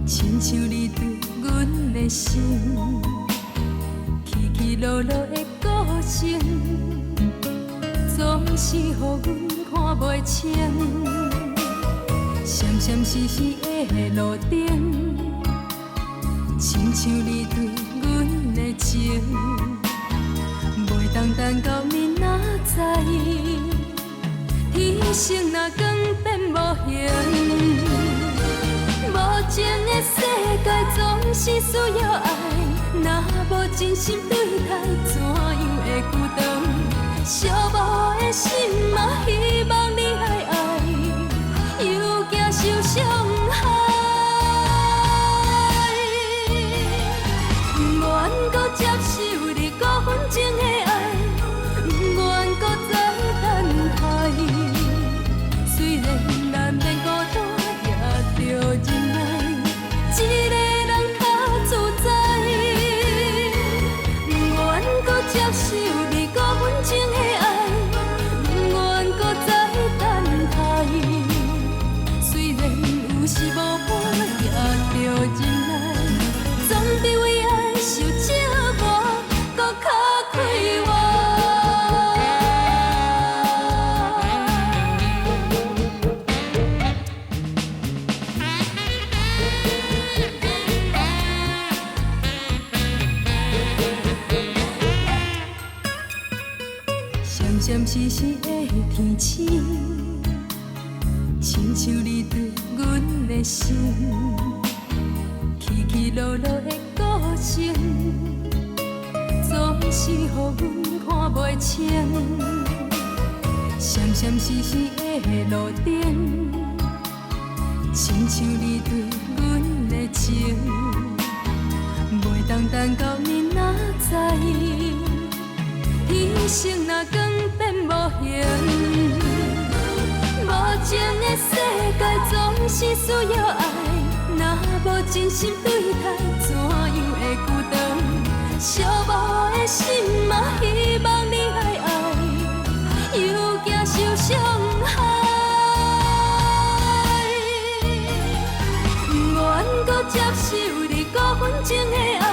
亲像你对阮的心，起起落落的故程，总是予阮看袂清。闪闪烁烁的路灯，亲像你对阮的情，袂当等到明仔载，天色若光变无形。无情的世界总是需要爱，若无真心对待，怎样会孤单？寂寞的心嘛，希望你来爱，又惊受伤害。不愿搁接受你5分钟的爱，不愿搁再等待。虽然难免孤单，也着忍耐，一个人较自在。不愿搁接受你5分钟的爱，不愿搁再等待。虽然有时无伴，也着忍耐，总比为爱受折磨搁较快活。闪闪烁烁的天星，亲像你对阮的心，起起落落的故程，总是予阮看袂清。闪闪烁烁的路灯，亲像你对阮的情，袂当等到明仔载。天色若光变无形，无情的世界总是需要爱，若无真心对待，怎样会孤单？寂寞的心嘛，希望你来爱，又惊受伤害。不愿搁接受你5分钟的爱。